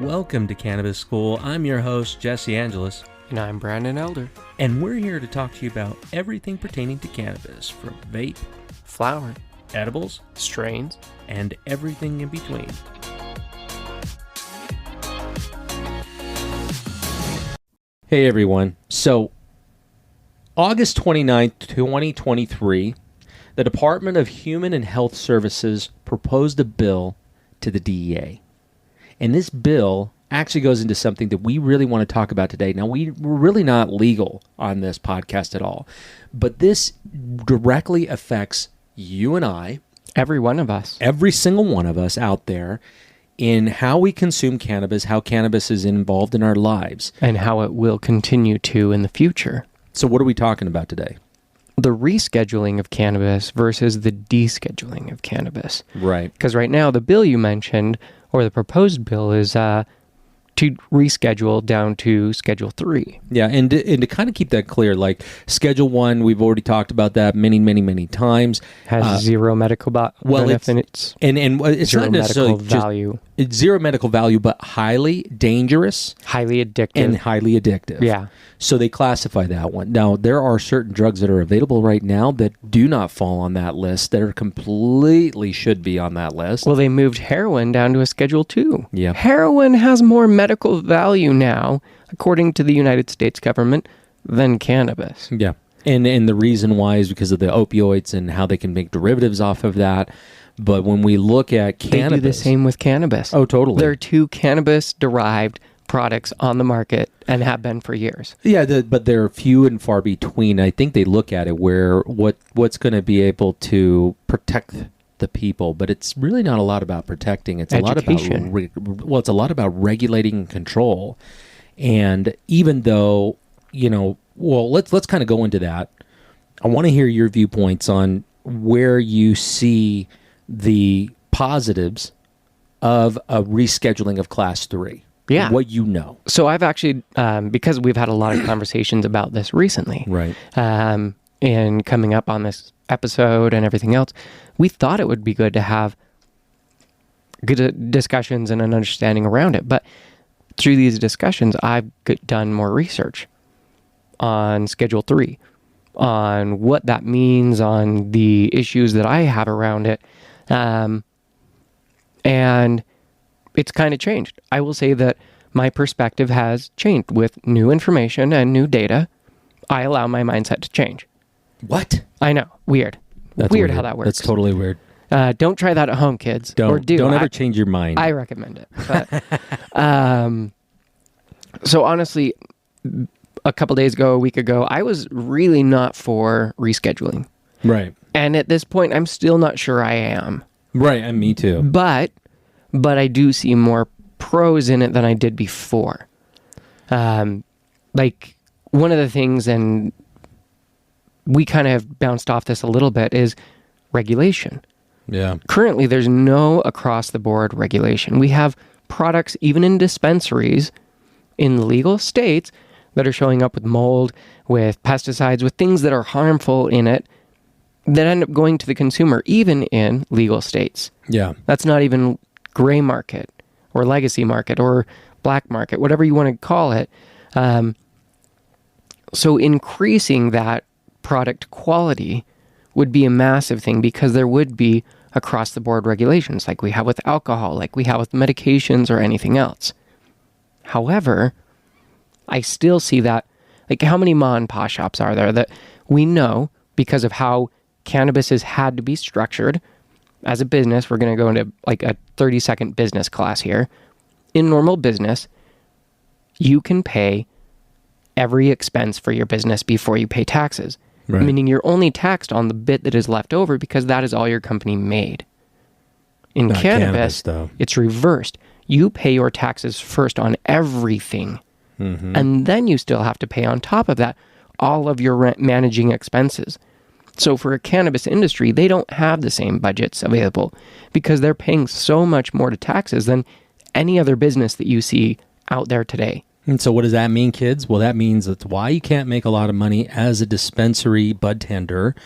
Welcome to Cannabis School. I'm your host, Jesse Angeles. And I'm Brandon Elder. And we're here to talk to you about everything pertaining to cannabis, from vape, flower, edibles, strains, and everything in between. Hey everyone. So, August 29th, 2023, the Department of Human and Health Services proposed a bill to the DEA. And this bill actually goes into something that we really want to talk about today. Now, we're really not legal on this podcast at all, but this directly affects you and I. Every one of us. Every single one of us out there, in how we consume cannabis, how cannabis is involved in our lives. And how it will continue to in the future. So what are we talking about today? The rescheduling of cannabis versus the descheduling of cannabis. Right. Because right now, the bill you mentioned, or the proposed bill, is to reschedule down to Schedule 3. Yeah, and to kind of keep that clear, like Schedule 1, we've already talked about that many times. Has zero medical benefits. And it's zero not necessarily medical value. It's zero medical value, but highly dangerous. Highly addictive. And highly addictive. Yeah. So they classify that one. Now, there are certain drugs that are available right now that do not fall on that list, that are completely should be on that list. Well, they moved heroin down to a Schedule 2. Yeah. Heroin has more medical value now, according to the United States government, than cannabis. Yeah. And the reason why is because of the opioids and how they can make derivatives off of that. But when we look at cannabis... They do the same with cannabis. Oh, totally. There are two cannabis-derived products on the market and have been for years. Yeah, but they're few and far between. I think they look at it where what's going to be able to protect the people, but it's really not a lot about protecting. It's education. It's a lot about regulating and control. And even though, let's kind of go into that. I want to hear your viewpoints on where you see the positives of a rescheduling of Class 3. Yeah. What you know. So I've actually, because we've had a lot of conversations about this recently. Right. And coming up on this episode and everything else, we thought it would be good to have good discussions and an understanding around it. But through these discussions, I've done more research on Schedule 3, on what that means, on the issues that I have around it. And it's kind of changed. I will say that my perspective has changed with new information and new data. I allow my mindset to change. What? I know. Weird. That's weird how that works. That's totally weird. Don't try that at home, kids. Don't ever change your mind. I recommend it. But, so honestly, a couple days ago, a week ago, I was really not for rescheduling. Right. And at this point, I'm still not sure I am. Right, and me too. But I do see more pros in it than I did before. Like, one of the things, and we kind of have bounced off this a little bit, is regulation. Yeah. Currently, there's no across-the-board regulation. We have products, even in dispensaries, in legal states, that are showing up with mold, with pesticides, with things that are harmful in it, that end up going to the consumer, even in legal states. Yeah. That's not even gray market or legacy market or black market, whatever you want to call it. So increasing that product quality would be a massive thing, because there would be across-the-board regulations like we have with alcohol, like we have with medications or anything else. However, I still see that, like, how many ma and pa shops are there that we know, because of how cannabis has had to be structured as a business? We're going to go into like a 30-second business class here. In normal business, you can pay every expense for your business before you pay taxes. Right. Meaning you're only taxed on the bit that is left over, because that is all your company made. In cannabis, it's reversed. You pay your taxes first on everything. Mm-hmm. And then you still have to pay on top of that all of your managing expenses. So for a cannabis industry, they don't have the same budgets available, because they're paying so much more to taxes than any other business that you see out there today. And so what does that mean, kids? Well, that means that's why you can't make a lot of money as a dispensary bud tender,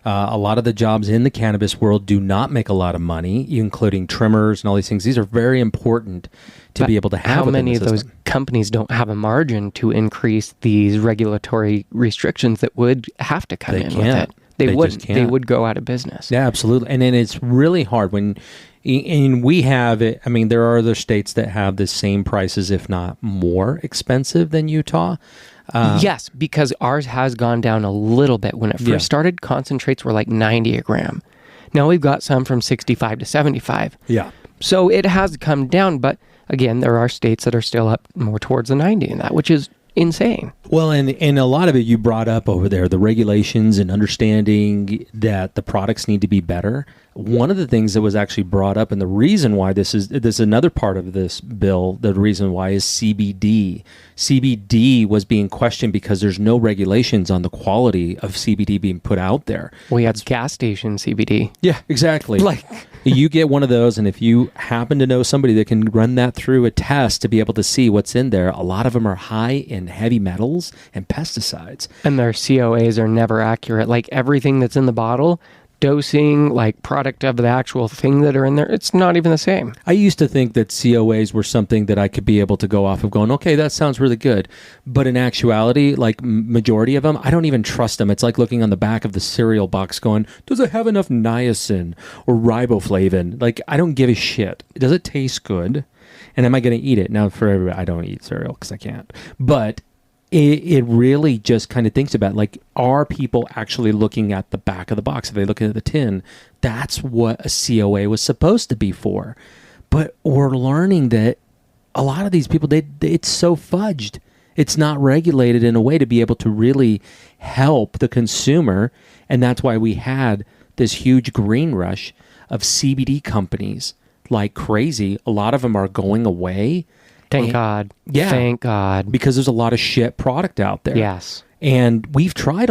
A lot of the jobs in the cannabis world do not make a lot of money, including trimmers and all these things. These are very important to be able to have. How many of those companies don't have a margin to increase these regulatory restrictions that would have to come in with it? They wouldn't. They would go out of business. Yeah, absolutely. And then it's really hard when, and we have it. I mean, there are other states that have the same prices, if not more expensive than Utah. Yes, because ours has gone down a little bit. When it first started, concentrates were like 90 a gram. Now we've got some from 65 to 75. Yeah. So it has come down, but again, there are states that are still up more towards the 90 in that, which is insane. Well, and a lot of it you brought up over there, the regulations and understanding that the products need to be better. One of the things that was actually brought up, and the reason why this is another part of this bill, the reason why is CBD. CBD was being questioned because there's no regulations on the quality of CBD being put out there. We have gas station CBD. Yeah, exactly. Like you get one of those, and if you happen to know somebody that can run that through a test to be able to see what's in there, a lot of them are high in heavy metals and pesticides. And their COAs are never accurate. Like everything that's in the bottle, dosing, like product of the actual thing that are in there, it's not even the same. I used to think that COAs were something that I could be able to go off of going, okay, that sounds really good. But in actuality, like majority of them, I don't even trust them. It's like looking on the back of the cereal box going, does it have enough niacin or riboflavin? Like, I don't give a shit. Does it taste good? And am I going to eat it? Now, for everybody, I don't eat cereal because I can't. But it really just kind of thinks about, like, are people actually looking at the back of the box? Are they looking at the tin? That's what a COA was supposed to be for. But we're learning that a lot of these people, it's so fudged. It's not regulated in a way to be able to really help the consumer. And that's why we had this huge green rush of CBD companies like crazy. A lot of them are going away. Thank God. Yeah. Thank God. Because there's a lot of shit product out there. Yes. And we've tried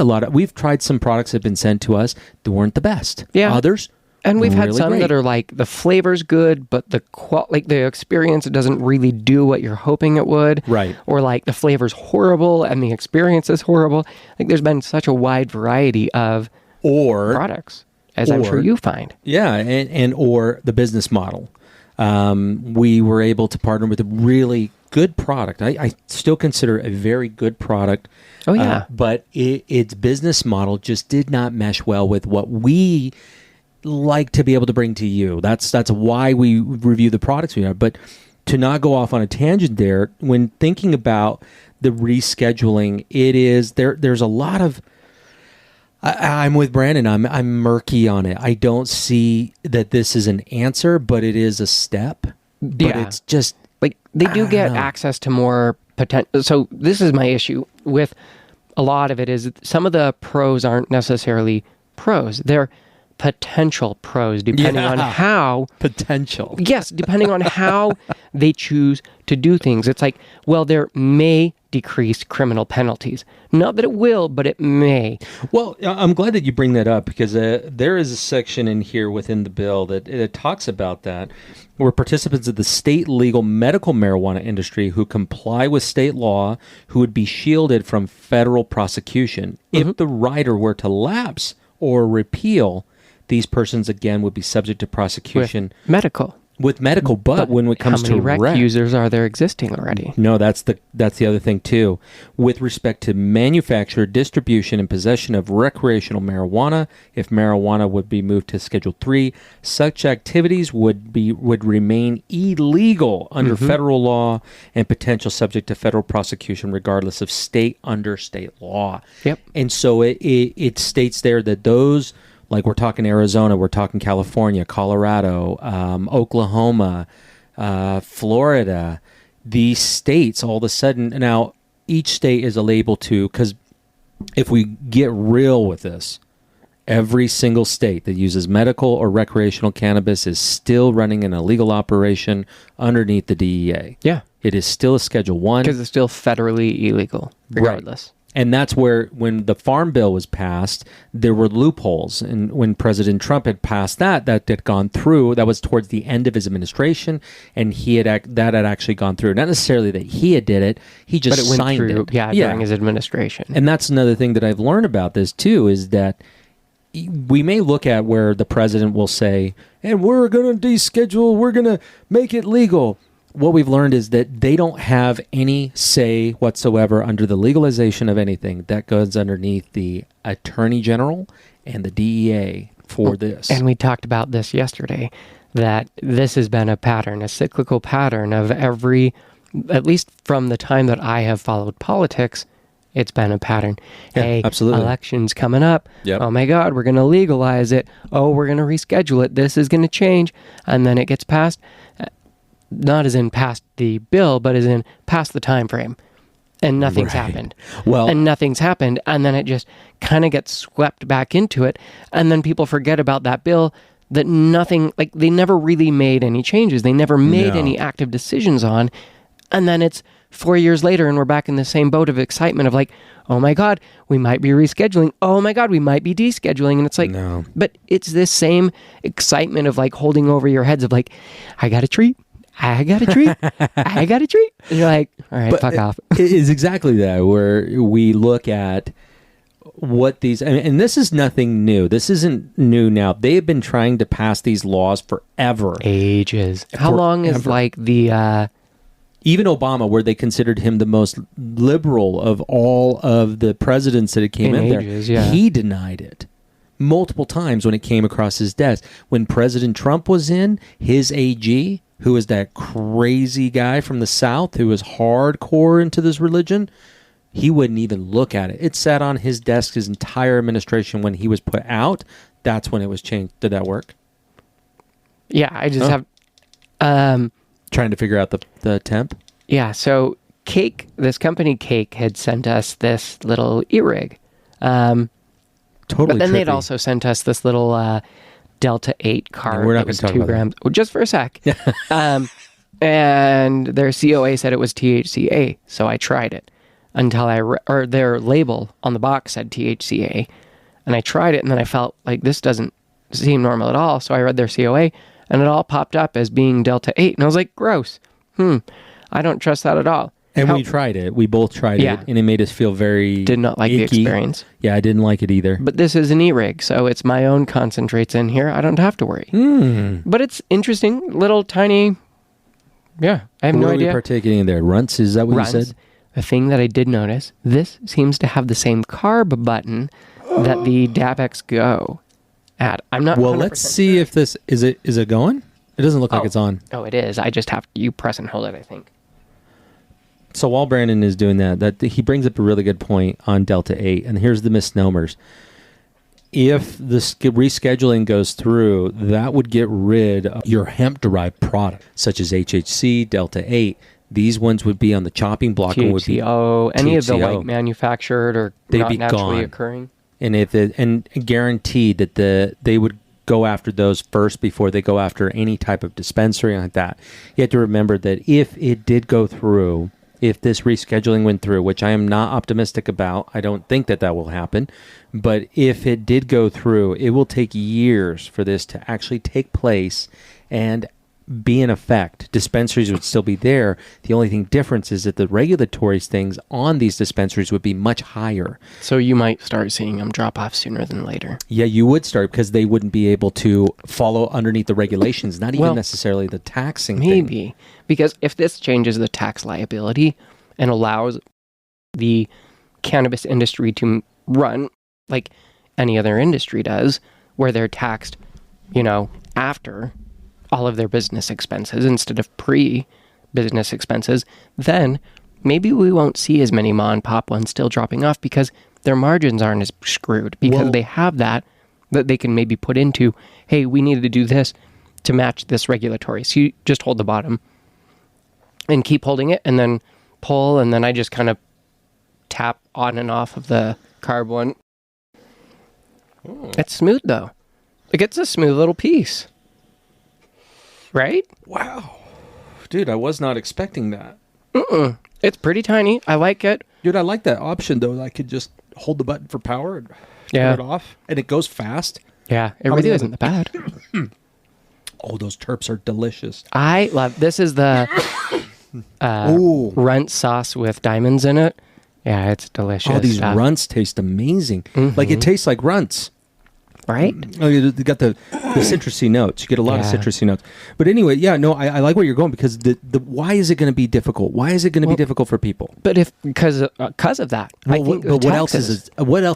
some products that have been sent to us that weren't the best. Yeah. Others, and we've had really some great. that are like the flavor's good, but the experience, it doesn't really do what you're hoping it would. Right. Or like the flavor's horrible and the experience is horrible. Like there's been such a wide variety of products, as I'm sure you find. Yeah, and or the business model. We were able to partner with a really good product. I still consider it a very good product. Oh, yeah. But its business model just did not mesh well with what we like to be able to bring to you. That's why we review the products we have. But to not go off on a tangent there, when thinking about the rescheduling, there's a lot of... I'm with Brandon. I'm murky on it. I don't see that this is an answer, but it is a step. But it's just like they do get access to more potential. So this is my issue with a lot of it is some of the pros aren't necessarily pros. They're potential pros depending on how potential. Yes, depending on how they choose to do things. It's like, well, there may decrease criminal penalties. Not that it will, but it may. Well, I'm glad that you bring that up because there is a section in here within the bill that it talks about that, where participants of the state legal medical marijuana industry who comply with state law who would be shielded from federal prosecution. Mm-hmm. If the rider were to lapse or repeal, these persons again would be subject to prosecution. With medical, but when it comes to rec users are there existing already? No, that's the other thing too. With respect to manufacture, distribution, and possession of recreational marijuana, if marijuana would be moved to Schedule 3, such activities would remain illegal under federal law and potential subject to federal prosecution regardless of state law. Yep. And so it states there that those, like we're talking Arizona, we're talking California, Colorado, Oklahoma, Florida, these states all of a sudden, now each state is able to, because if we get real with this, every single state that uses medical or recreational cannabis is still running an illegal operation underneath the DEA. Yeah. It is still a Schedule 1. Because it's still federally illegal, regardless. Right. And that's where, when the Farm Bill was passed, there were loopholes. And when President Trump had passed that had gone through, that was towards the end of his administration, and that had actually gone through. Not necessarily that he had did it, he just signed it. Yeah, during his administration. And that's another thing that I've learned about this, too, is that we may look at where the president will say, and we're going to deschedule, we're going to make it legal. What we've learned is that they don't have any say whatsoever under the legalization of anything. That goes underneath the Attorney General and the DEA for this. And we talked about this yesterday, that this has been a pattern, a cyclical pattern of every, at least from the time that I have followed politics, it's been a pattern. Yeah, hey, absolutely. Election's coming up. Yep. Oh my God, we're going to legalize it. Oh, we're going to reschedule it. This is going to change. And then it gets passed. Not as in past the bill, but as in past the time frame. And nothing's happened. Well, and nothing's happened. And then it just kind of gets swept back into it. And then people forget about that bill, that nothing, like they never really made any changes. They never made any active decisions on. And then it's 4 years later and we're back in the same boat of excitement of like, oh my God, we might be rescheduling. Oh my God, we might be descheduling. And it's like, no. But it's this same excitement of like holding over your heads of like, I got a treat. I got a treat. I got a treat. And you're like, all right, fuck off. It is exactly that, where we look at what these, and this is nothing new. This isn't new now. They have been trying to pass these laws forever. Ages. How long is like the... Even Obama, where they considered him the most liberal of all of the presidents that came in ages, there, yeah. he denied it multiple times when it came across his desk. When President Trump was in, his AG, who is that crazy guy from the South who is hardcore into this religion, he wouldn't even look at it. It sat on his desk his entire administration. When he was put out, that's when it was changed. Did that work? Yeah, I just have... Trying to figure out the temp? Yeah, so Cake, this company Cake had sent us this little e-rig. Totally But then they'd trippy. also sent us this little Delta 8 card. No, we're not that was gonna talk 2 about grams. Well, just for a sec. And their COA said it was THCA, so I tried it until or their label on the box said THCA. And I tried it, and then I felt like this doesn't seem normal at all, so I read their COA, and it all popped up as being Delta 8. And I was like, gross. I don't trust that at all. And we tried it. We both tried it, and it made us feel very Did not like icky. the experience. Yeah, I didn't like it either. But this is an e-rig, so it's my own concentrates in here. I don't have to worry. But it's interesting, little tiny... Yeah, I have no What are idea. we partaking in there? Runts? Is that what Runs. you said? The thing that I did notice, this seems to have the same carb button that the DAPX Go had. I'm not. Well, let's see if this is it going? It doesn't look like it's on. Oh, it is. I just have you press and hold it, I think. So while Brandon is doing that he brings up a really good point on Delta 8, and here's the misnomers. If the rescheduling goes through, that would get rid of your hemp-derived product, such as HHC, Delta 8. These ones would be on the chopping block. And would be THCO, any of the THCO. like manufactured or They'd not be naturally gone. occurring. And and guaranteed that they would go after those first before they go after any type of dispensary like that. You have to remember that if it did go through, if this rescheduling went through, which I am not optimistic about, I don't think that will happen. But if it did go through, it will take years for this to actually take place and be in effect. Dispensaries would still be there. The only thing difference is that the regulatory things on these dispensaries would be much higher. So you might start seeing them drop off sooner than later. Yeah, you would start because they wouldn't be able to follow underneath the regulations, not even necessarily the taxing thing. Maybe. Because if this changes the tax liability and allows the cannabis industry to run like any other industry does, where they're taxed, after all of their business expenses instead of pre-business expenses, then maybe we won't see as many ma and pop ones still dropping off because their margins aren't as screwed because they have that they can maybe put into, hey, we need to do this to match this regulatory. So you just hold the bottom and keep holding it and then pull, and then I just kind of tap on and off of the carb one. It's smooth though. Like it's a smooth little piece. Right? Wow. Dude, I was not expecting that. It's pretty tiny. I like it. Dude, I like that option, though. I could just hold the button for power and turn it off. And it goes fast. Yeah, it really isn't that bad. Oh, those terps are delicious. I love... This is the runt sauce with diamonds in it. Yeah, it's delicious. Oh, these runts taste amazing. Like, it tastes like runts. right? Oh, you got the citrusy notes. You get a lot of citrusy notes. But anyway, yeah, no, I like where you're going, because the why is it going to be difficult? Why is it going to be difficult for people? But because of that, I think what else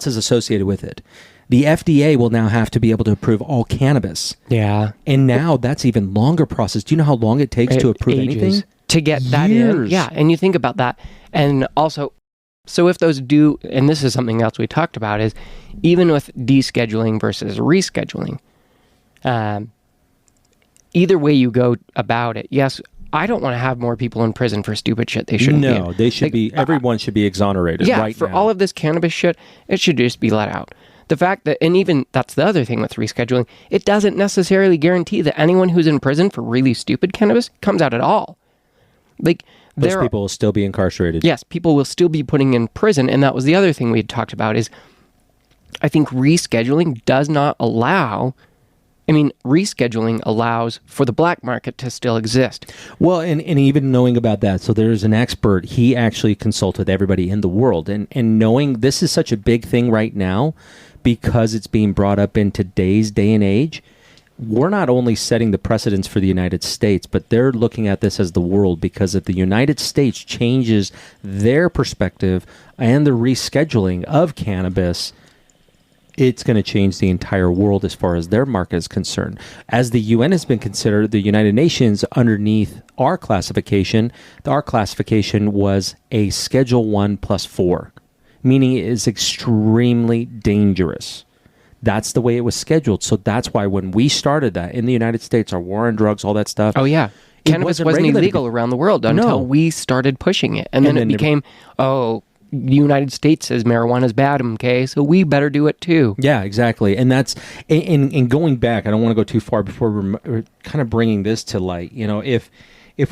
is associated with it? The FDA will now have to be able to approve all cannabis. Yeah. And now that's even longer process. Do you know how long it takes to approve anything? To get that in. Yeah, and you think about that. And also, so if those do, and this is something else we talked about, is even with descheduling versus rescheduling, either way you go about it, yes, I don't want to have more people in prison for stupid shit they shouldn't be. No, they should be, everyone should be exonerated right for now. all of this cannabis shit, it should just be let out. The fact that, and even that's the other thing with rescheduling, it doesn't necessarily guarantee that anyone who's in prison for really stupid cannabis comes out at all. Like, those people will still be incarcerated. Yes, people will still be putting in prison, and that was the other thing we had talked about is I think rescheduling does not allow, rescheduling allows for the black market to still exist. Well, and even knowing about that, so there's an expert, he actually consulted everybody in the world, and knowing this is such a big thing right now because it's being brought up in today's day and age, we're not only setting the precedents for the United States, but they're looking at this as the world, because if the United States changes their perspective and the rescheduling of cannabis, it's going to change the entire world as far as their market is concerned. As the UN has been considered, the United Nations underneath our classification was a Schedule 1+4, meaning it is extremely dangerous. That's the way it was scheduled. So that's why when we started that in the United States, our war on drugs, all that stuff. Oh, yeah. Cannabis wasn't illegal around the world until we started pushing it. And then it became, the United States says marijuana is bad, okay, so we better do it too. Yeah, exactly. And that's, in going back, I don't want to go too far before we're kind of bringing this to light. You know, if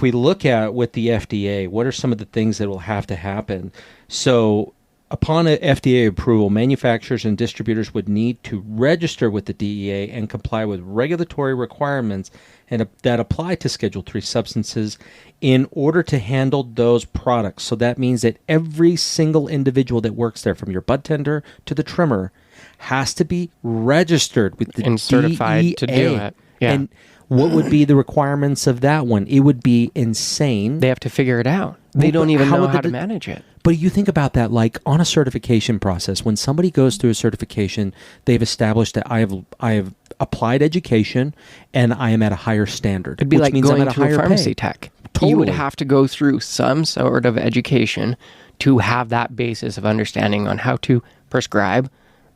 we look at with the FDA, what are some of the things that will have to happen? So upon a FDA approval, manufacturers and distributors would need to register with the DEA and comply with regulatory requirements that apply to Schedule 3 substances in order to handle those products. So that means that every single individual that works there, from your bud tender to the trimmer, has to be registered with the DEA. And certified to do it. Yeah. And what would be the requirements of that one? It would be insane. They have to figure it out. They don't even know how to manage it. But you think about that, like on a certification process, when somebody goes through a certification, they've established that I have applied education and I am at a higher standard. It'd be like means going I'm at to a pharmacy tech. Totally. You would have to go through some sort of education to have that basis of understanding on how to prescribe,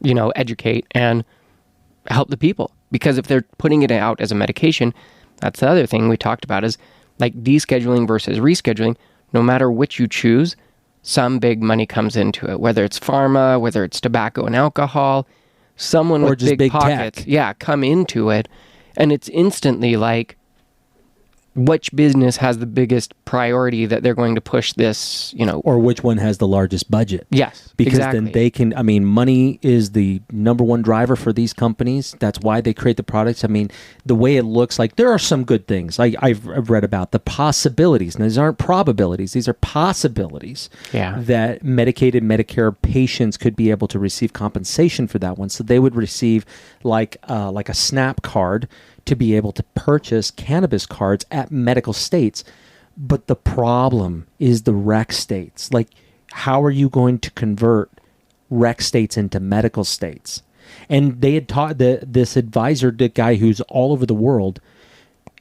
educate and help the people. Because if they're putting it out as a medication, that's the other thing we talked about is like descheduling versus rescheduling. No matter which you choose, some big money comes into it, whether it's pharma, whether it's tobacco and alcohol, someone with big pockets, come into it. And it's instantly like, which business has the biggest priority that they're going to push this, or which one has the largest budget. Yes, because exactly. Then they can, money is the number one driver for these companies. That's why they create the products. The way it looks like, there are some good things. I've read about the possibilities, and these aren't probabilities, these are possibilities that Medicaid and Medicare patients could be able to receive compensation for that one. So they would receive like a SNAP card to be able to purchase cannabis cards at medical states. But the problem is the rec states. Like, how are you going to convert rec states into medical states? And they had taught this advisor, the guy who's all over the world,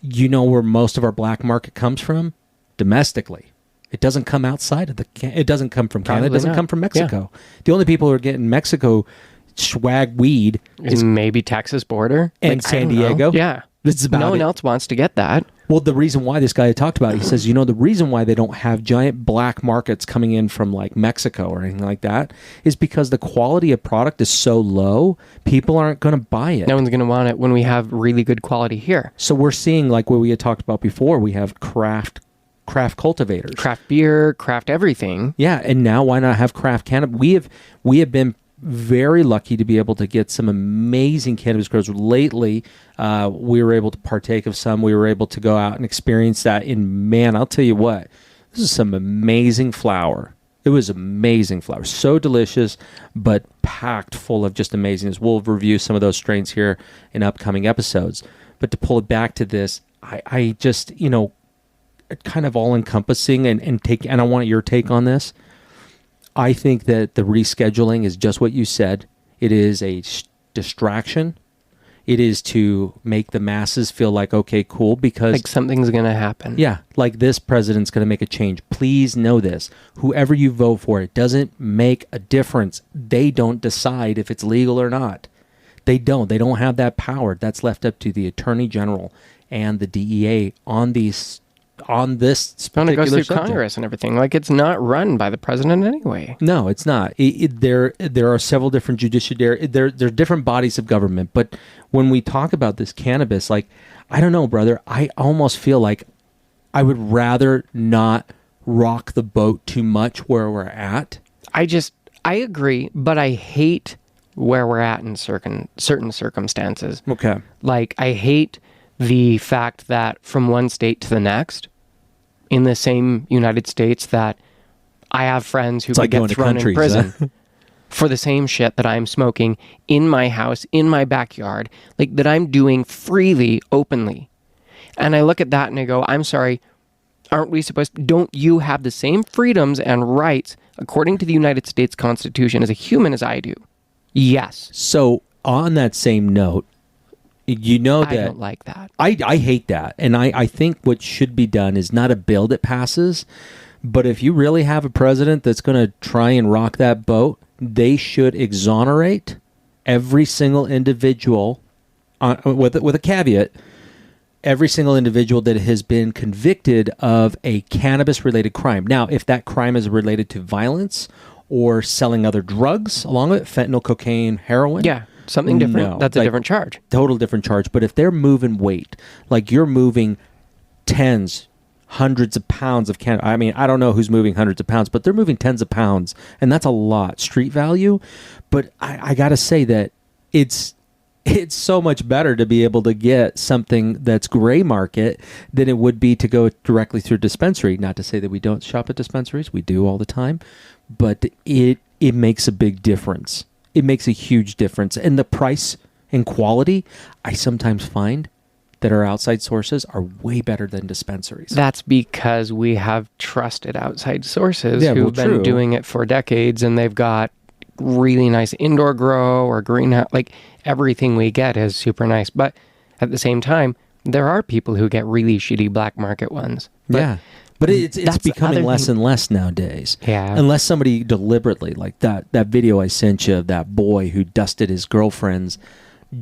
where most of our black market comes from? Domestically. It doesn't come outside of it doesn't come from Canada. It doesn't come from Mexico. Yeah. The only people who are getting Mexico swag weed is maybe Texas border and San Diego. Yeah. That's about no one else wants to get that. Well, the reason why this guy talked about it, he says, the reason why they don't have giant black markets coming in from like Mexico or anything like that is because the quality of product is so low, people aren't going to buy it. No one's going to want it when we have really good quality here. So we're seeing, like what we had talked about before, we have craft cultivators. Craft beer, craft everything. Yeah, and now why not have craft cannabis? We have been very lucky to be able to get some amazing cannabis grows. Lately, we were able to partake of some. We were able to go out and experience that. And man, I'll tell you what, this is some amazing flower. It was amazing flower. So delicious, but packed full of just amazingness. We'll review some of those strains here in upcoming episodes. But to pull it back to this, I just, kind of all-encompassing and I want your take on this. I think that the rescheduling is just what you said. It is a distraction. It is to make the masses feel like, okay, cool, because... Like something's going to happen. Yeah, like this president's going to make a change. Please know this. Whoever you vote for, it doesn't make a difference. They don't decide if it's legal or not. They don't. They don't have that power. That's left up to the Attorney General and the DEA on this It goes through Congress and everything. Like, it's not run by the president anyway. No, it's not. There are several different judiciary. There are different bodies of government. But when we talk about this cannabis, like, I don't know, brother. I almost feel like I would rather not rock the boat too much where we're at. I agree, but I hate where we're at in certain circumstances. Okay. Like, I hate the fact that from one state to the next, in the same United States, that I have friends who could get thrown in prison for the same shit that I'm smoking in my house, in my backyard, like that I'm doing freely, openly. And I look at that and I go, I'm sorry, don't you have the same freedoms and rights according to the United States Constitution as a human as I do? Yes. So on that same note, that I don't like that. I hate that. And I think what should be done is not a bill that passes, but if you really have a president that's going to try and rock that boat, they should exonerate every single individual, with a caveat, every single individual that has been convicted of a cannabis-related crime. Now, if that crime is related to violence or selling other drugs along with it, fentanyl, cocaine, heroin. Yeah. Something different. No, that's a different charge. Total different charge. But if they're moving weight, like you're moving tens, hundreds of pounds of cannabis. I mean, I don't know who's moving hundreds of pounds, but they're moving tens of pounds. And that's a lot. Street value. But I got to say that it's so much better to be able to get something that's gray market than it would be to go directly through a dispensary. Not to say that we don't shop at dispensaries. We do all the time. But it makes a big difference. It makes a huge difference. And the price and quality, I sometimes find that our outside sources are way better than dispensaries. That's because we have trusted outside sources who've been doing it for decades, and they've got really nice indoor grow or greenhouse. Like, everything we get is super nice. But at the same time, there are people who get really shitty black market ones. But it's becoming less and less nowadays. Yeah. Unless somebody deliberately, like that video I sent you of that boy who dusted his girlfriend's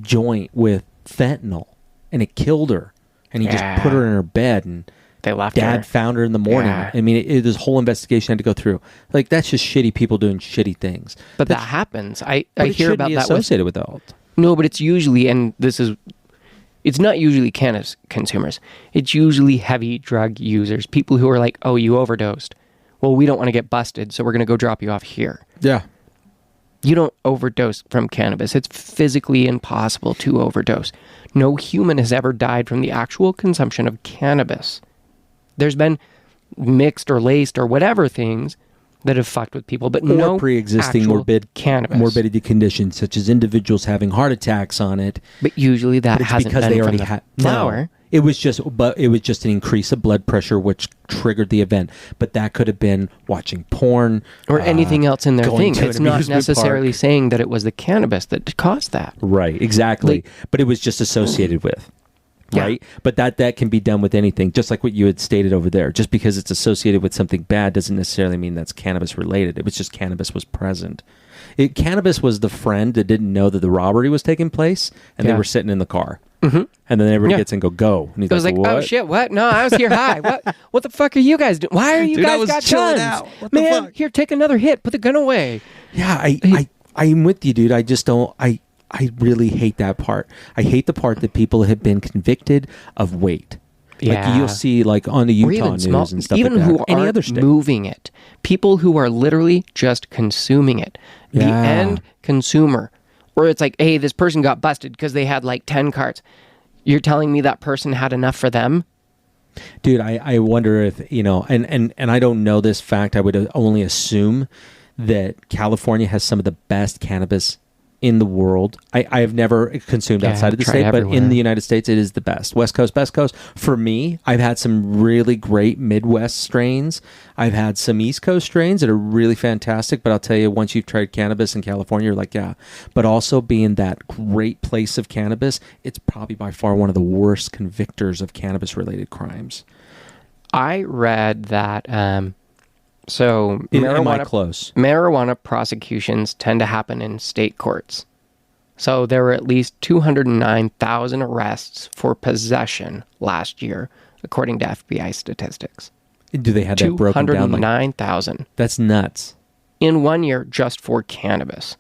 joint with fentanyl and it killed her. And he just put her in her bed and they left Dad found her in the morning. Yeah. I mean, this whole investigation had to go through. Like, that's just shitty people doing shitty things. But that happens. I hear about that associated with adult. No, but it's usually, and it's not usually cannabis consumers. It's usually heavy drug users. People who are like, oh, you overdosed. Well, we don't want to get busted, so we're going to go drop you off here. Yeah. You don't overdose from cannabis. It's physically impossible to overdose. No human has ever died from the actual consumption of cannabis. There's been mixed or laced or whatever things that have fucked with people, but no pre-existing cannabis. morbidity conditions, such as individuals having heart attacks on it. But usually that hasn't been they already from the flower. No, it was just an increase of blood pressure which triggered the event. But that could have been watching porn or anything else in their thing. It's not necessarily park. Saying that it was the cannabis that caused that. Right, exactly. But it was just associated with. Right? Yeah. But that can be done with anything, just like what you had stated over there. Just because it's associated with something bad doesn't necessarily mean that's cannabis related. It was just cannabis was present. Cannabis was the friend that didn't know that the robbery was taking place, and they were sitting in the car. Mm-hmm. And then everybody gets in and go. And he's like, what? Oh, shit, what? No, I was here high. What the fuck are you guys doing? Why are you guys got guns? Out. What the Man, fuck? Here, take another hit. Put the gun away. Yeah, I'm with you, dude. I just don't... I really hate that part. I hate the part that people have been convicted of weight. Yeah. Like you'll see like on the Utah news and stuff even like that. Who aren't moving it. People who are literally just consuming it. The end consumer. Where it's like, hey, this person got busted because they had like 10 carts. You're telling me that person had enough for them? Dude, I wonder if, and I don't know this fact. I would only assume that California has some of the best cannabis in the world. I have never consumed outside of the state, but in the United States, it is the best. West Coast, best coast. For me, I've had some really great Midwest strains. I've had some East Coast strains that are really fantastic, but I'll tell you, once you've tried cannabis in California, you're like, yeah. But also being that great place of cannabis, it's probably by far one of the worst convictors of cannabis-related crimes. I read that... So am I close? Marijuana prosecutions tend to happen in state courts. So there were at least 209,000 arrests for possession last year, according to FBI statistics. Do they have that broken down? 209,000. That's nuts. In 1 year, just for cannabis.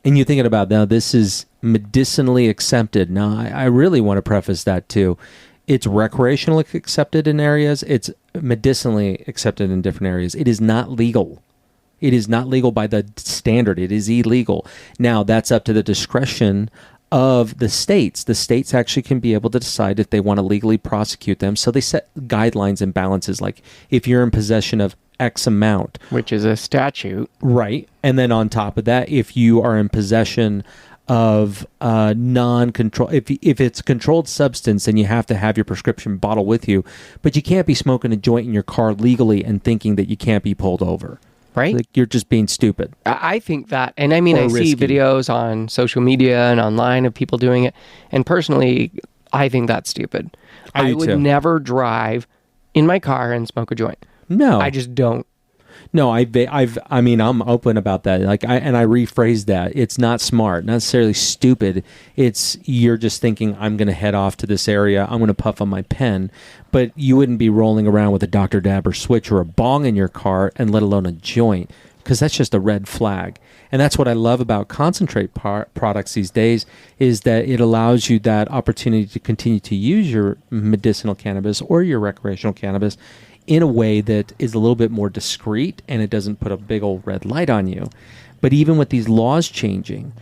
And you're thinking about, now this is medicinally accepted. Now, I really want to preface that too. It's recreationally accepted in areas. It's medicinally accepted in different areas. It is not legal. It is not legal by the standard. It is illegal. Now, that's up to the discretion of the states. The states actually can be able to decide if they want to legally prosecute them. So they set guidelines and balances, like if you're in possession of X amount. Which is a statute. Right. And then on top of that, if you are in possession of non-control, if it's a controlled substance, then you have to have your prescription bottle with you, but you can't be smoking a joint in your car legally and thinking that you can't be pulled over. Right? Like, you're just being stupid. I think that, and I mean, I see videos on social media and online of people doing it, and personally, I think that's stupid. I would never drive in my car and smoke a joint. No. I just don't. No, I'm open about that. I rephrase that. It's not smart, not necessarily stupid. It's, you're just thinking, I'm going to head off to this area. I'm going to puff on my pen. But you wouldn't be rolling around with a Dr. Dabber switch or a bong in your car, and let alone a joint, because that's just a red flag. And that's what I love about concentrate products these days, is that it allows you that opportunity to continue to use your medicinal cannabis or your recreational cannabis in a way that is a little bit more discreet, and it doesn't put a big old red light on you. But even with these laws changing,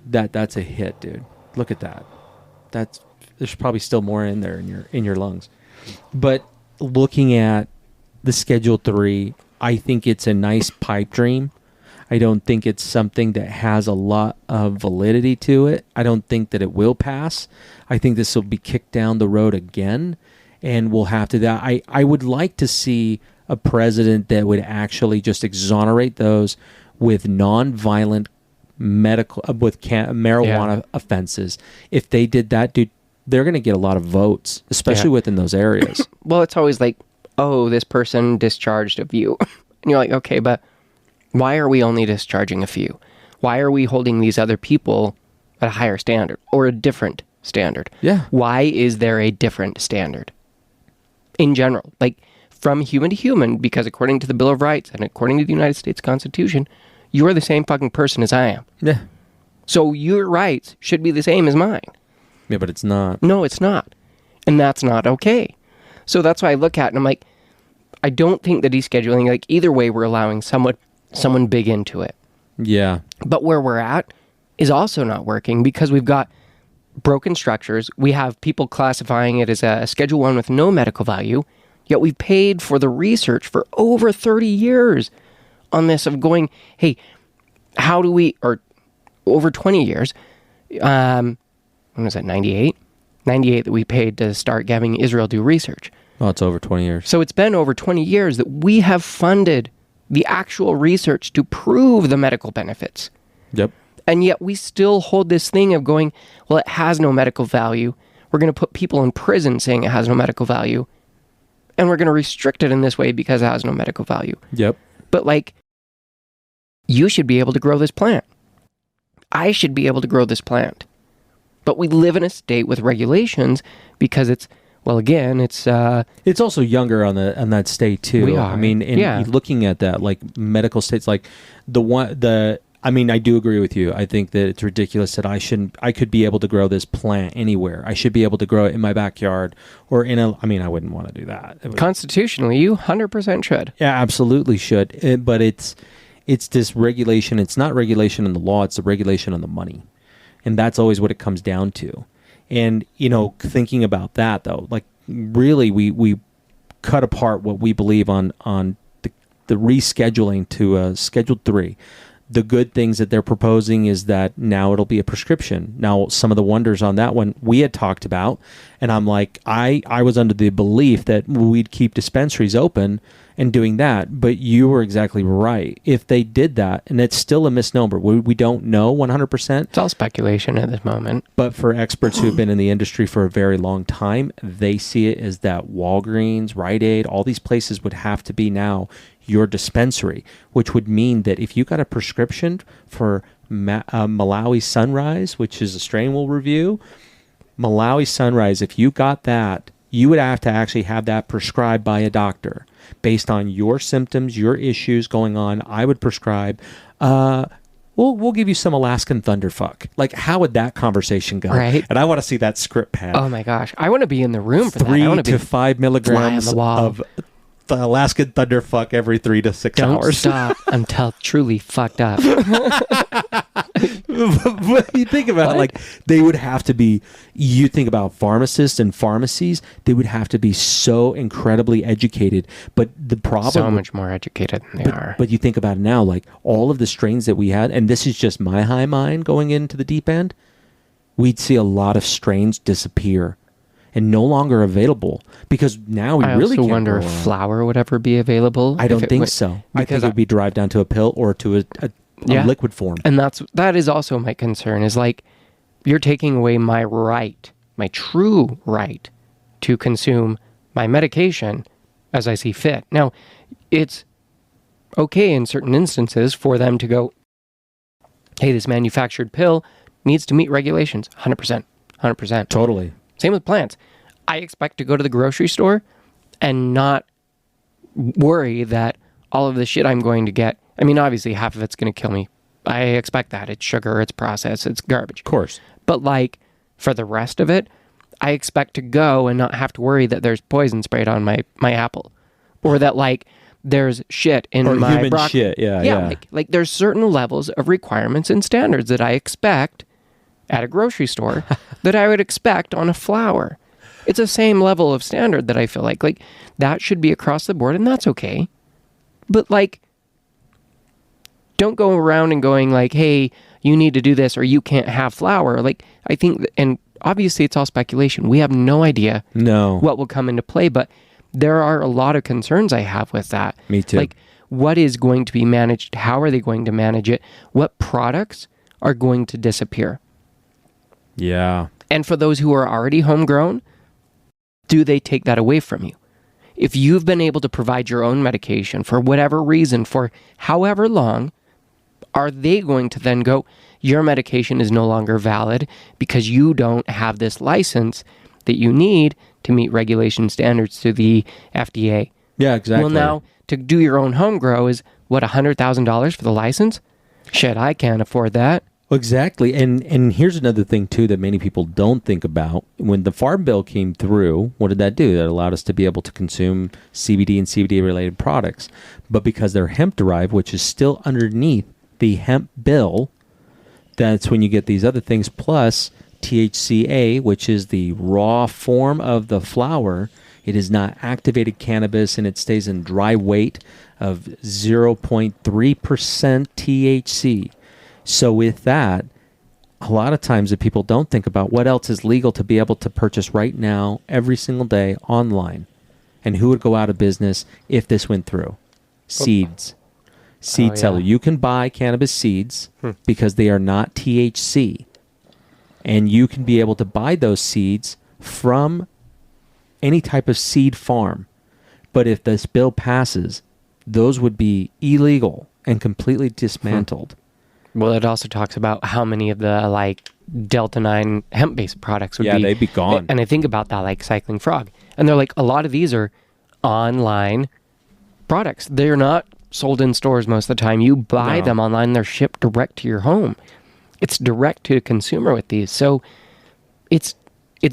that's a hit, dude. Look at that. There's probably still more in there in your lungs. But looking at the Schedule 3, I think it's a nice pipe dream. I don't think it's something that has a lot of validity to it. I don't think that it will pass. I think this will be kicked down the road again. And we'll have to that. I would like to see a president that would actually just exonerate those with non-violent marijuana offenses. If they did that, dude, they're going to get a lot of votes, especially within those areas. Well, it's always like, oh, this person discharged a few. And you're like, okay, but why are we only discharging a few? Why are we holding these other people at a higher standard or a different standard? Yeah. Why is there a different standard? In general, like from human to human, because according to the Bill of Rights and according to the United States Constitution, you're the same fucking person as I am. Yeah. So your rights should be the same as mine. Yeah, but it's not. No, it's not. And that's not okay. So that's why I look at it and I'm like, I don't think the descheduling, like either way, we're allowing someone big into it. Yeah. But where we're at is also not working because we've got broken structures. We have people classifying it as a Schedule 1 with no medical value, yet we've paid for the research for over 30 years on this of going, hey, how do we, or over 20 years, when was that, 98? 98 that we paid to start having Israel do research. Oh, it's over 20 years. So it's been over 20 years that we have funded the actual research to prove the medical benefits. Yep. And yet we still hold this thing of going, well, it has no medical value. We're going to put people in prison saying it has no medical value. And we're going to restrict it in this way because it has no medical value. Yep. But like, you should be able to grow this plant. I should be able to grow this plant. But we live in a state with regulations because it's, well, again, it's also younger on that state too. We are. I mean, looking at that, like medical states, like I mean, I do agree with you. I think that it's ridiculous that I could be able to grow this plant anywhere. I should be able to grow it in my backyard or I mean, I wouldn't want to do that. Constitutionally, you 100% should. Yeah, absolutely should. But it's this regulation. It's not regulation in the law. It's the regulation on the money. And that's always what it comes down to. And, thinking about that though, like really we cut apart what we believe on the rescheduling to Schedule 3. The good things that they're proposing is that now it'll be a prescription. Now, some of the wonders on that one we had talked about, and I'm like, I was under the belief that we'd keep dispensaries open and doing that, but you were exactly right. If they did that, and it's still a misnomer, we don't know 100%. It's all speculation at this moment. But for experts who have been in the industry for a very long time, they see it as that Walgreens, Rite Aid, all these places would have to be now your dispensary, which would mean that if you got a prescription for Malawi Sunrise, which is a strain we'll review, Malawi Sunrise, if you got that, you would have to actually have that prescribed by a doctor based on your symptoms, your issues going on. I would prescribe, we'll give you some Alaskan Thunderfuck. Like, how would that conversation go? Right. And I want to see that script pad. Oh my gosh. I want to be in the room for 3 that. I want to to be 5 milligrams of the Alaskan Thunderfuck every 3 to 6 Don't hours. stop until truly fucked up. But you think about it, like, they would have to be, you think about pharmacists and pharmacies, they would have to be so incredibly educated. But the problem... So much more educated than they are. But you think about it now, like, all of the strains that we had, and this is just my high mind going into the deep end, we'd see a lot of strains disappear and no longer available, because now we really can't wonder if flour would ever be available. I don't think so. I think it would be derived down to a pill or to a liquid form. And that is also my concern, is like, you're taking away my right, my true right to consume my medication as I see fit. Now, it's okay in certain instances for them to go, hey, this manufactured pill needs to meet regulations. 100%. 100%. Totally. Same with plants. I expect to go to the grocery store and not worry that all of the shit I'm going to get, I mean, obviously half of it's going to kill me. I expect that. It's sugar, it's processed, it's garbage. Of course. But like, for the rest of it, I expect to go and not have to worry that there's poison sprayed on my apple. Or that like, there's shit in my human broccoli. Shit, yeah. Like there's certain levels of requirements and standards that I expect at a grocery store that I would expect on a flower. It's the same level of standard that I feel like that should be across the board, and that's okay. But like, don't go around and going like, hey, you need to do this or you can't have flour. Like, I think, and obviously it's all speculation. We have no idea what will come into play, but there are a lot of concerns I have with that. Me too. Like, what is going to be managed? How are they going to manage it? What products are going to disappear? Yeah. And for those who are already homegrown, do they take that away from you? If you've been able to provide your own medication for whatever reason, for however long, are they going to then go, your medication is no longer valid because you don't have this license that you need to meet regulation standards to the FDA? Yeah, exactly. Well, now, to do your own home grow is, what, $100,000 for the license? Shit, I can't afford that. Exactly. And here's another thing, too, that many people don't think about. When the Farm Bill came through, what did that do? That allowed us to be able to consume CBD and CBD-related products. But because they're hemp-derived, which is still underneath the hemp bill, that's when you get these other things, plus THCA, which is the raw form of the flower. It is not activated cannabis, and it stays in dry weight of 0.3% THC. So with that, a lot of times that people don't think about what else is legal to be able to purchase right now, every single day, online. And who would go out of business if this went through? Seeds. Seed seller. You can buy cannabis seeds because they are not THC. And you can be able to buy those seeds from any type of seed farm. But if this bill passes, those would be illegal and completely dismantled. Well, it also talks about how many of the like Delta-9 hemp-based products would be. Yeah, they'd be gone. And I think about that, like Cycling Frog. And they're like, a lot of these are online products. They're not sold in stores most of the time. You buy them online. They're shipped direct to your home. It's direct to consumer with these. So it's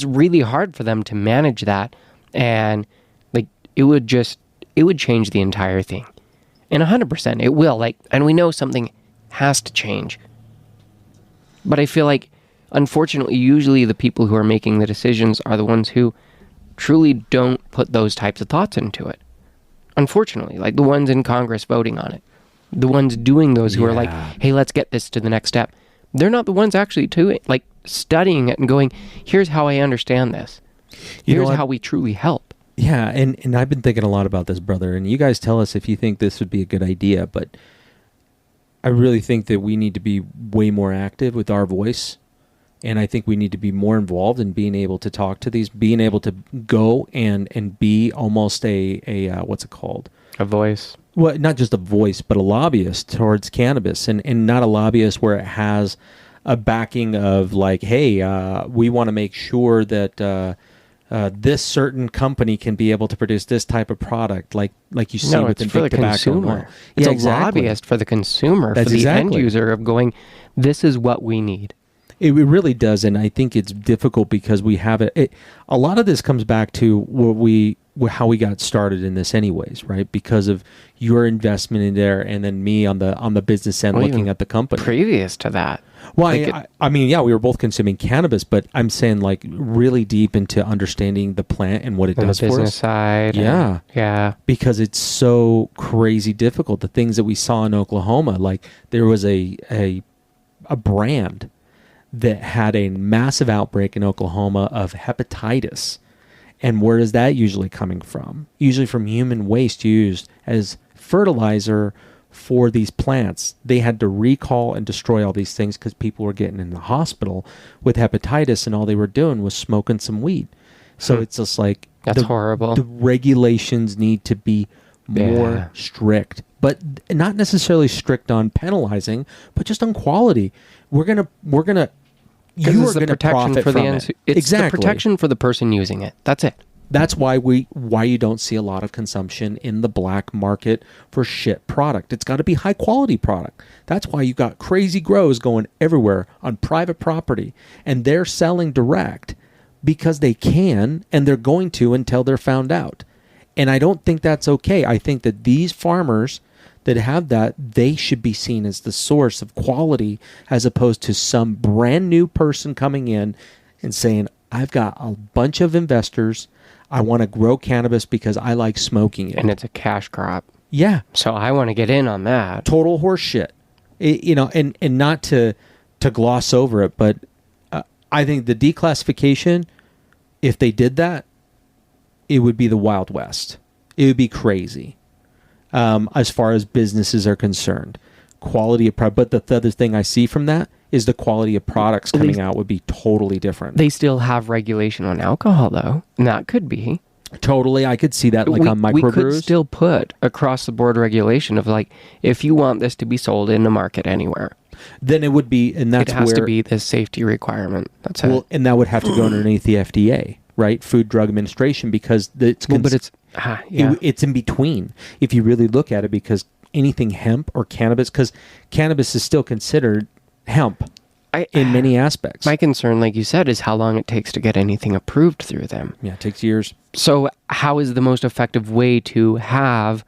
really hard for them to manage that. And like, it would change the entire thing. And 100% it will. Like, and we know something has to change. But I feel like, unfortunately, usually the people who are making the decisions are the ones who truly don't put those types of thoughts into it. Unfortunately, like the ones in Congress voting on it, the ones doing those who are like, hey, let's get this to the next step. They're not the ones actually studying it and going, here's how I understand this. Here's how we truly help. Yeah, and I've been thinking a lot about this, brother, and you guys tell us if you think this would be a good idea, but I really think that we need to be way more active with our voice, and I think we need to be more involved in being able to talk to these, being able to go and be almost a what's it called? A voice. Well, not just a voice, but a lobbyist towards cannabis, and not a lobbyist where it has a backing of like, hey, we want to make sure that this certain company can be able to produce this type of product, like you see with the big tobacco. Consumer. It's a lobbyist for the consumer, for the end user of going, this is what we need. It really does, and I think it's difficult because we have it. A lot of this comes back to how we got started in this, anyways, right? Because of your investment in there, and then me on the business end looking at the company. Previous to that, well, I mean, yeah, we were both consuming cannabis, but I'm saying like really deep into understanding the plant and what it does for us. The business side. Yeah. Because it's so crazy difficult. The things that we saw in Oklahoma, like there was a brand that had a massive outbreak in Oklahoma of hepatitis. And where is that usually coming from? Usually from human waste used as fertilizer for these plants. They had to recall and destroy all these things because people were getting in the hospital with hepatitis, and all they were doing was smoking some weed. So it's just like... That's horrible. The regulations need to be more strict, but not necessarily strict on penalizing, but just on quality. We're gonna you are going to profit from it. It's the protection for the person using it. That's it. That's why you don't see a lot of consumption in the black market for shit product. It's got to be high quality product. That's why you got crazy grows going everywhere on private property, and they're selling direct because they can, and they're going to until they're found out. And I don't think that's okay. I think that these farmers that have that, they should be seen as the source of quality, as opposed to some brand new person coming in and saying, I've got a bunch of investors. I want to grow cannabis because I like smoking it. And it's a cash crop. Yeah. So I want to get in on that. Total horse shit. And not to gloss over it, but I think the declassification, if they did that, it would be the Wild West. It would be crazy. As far as businesses are concerned, quality of product. But the other thing I see from that is the quality of products coming out would be totally different. They still have regulation on alcohol, though, and that could be. Totally, I could see that, like on microbrews. We could still put across the board regulation of like, if you want this to be sold in the market anywhere, then it would be, and that's it has to be the safety requirement. That's it. And that would have to go underneath the FDA, right? Food Drug Administration, because it's it's in between if you really look at it, because anything hemp or cannabis, because cannabis is still considered hemp in many aspects. My concern, like you said, is how long it takes to get anything approved through them. Yeah, it takes years. So how is the most effective way to have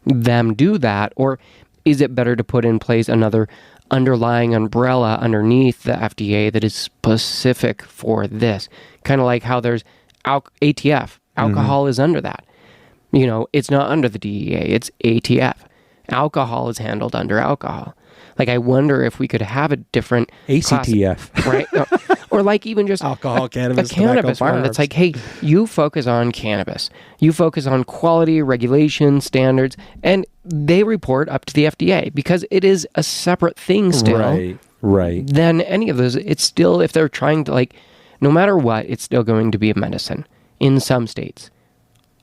them do that? Or is it better to put in place another underlying umbrella underneath the FDA that is specific for this? Kind of like how there's ATF. Alcohol is under that. It's not under the DEA. It's ATF. Alcohol is handled under alcohol. Like, I wonder if we could have a different ACTF, right? Or like even just alcohol, cannabis, a cannabis one that's like, hey, you focus on cannabis. You focus on quality, regulation, standards, and they report up to the FDA because it is a separate thing still. Right. Than any of those. It's still, if they're trying to no matter what, it's still going to be a medicine in some states.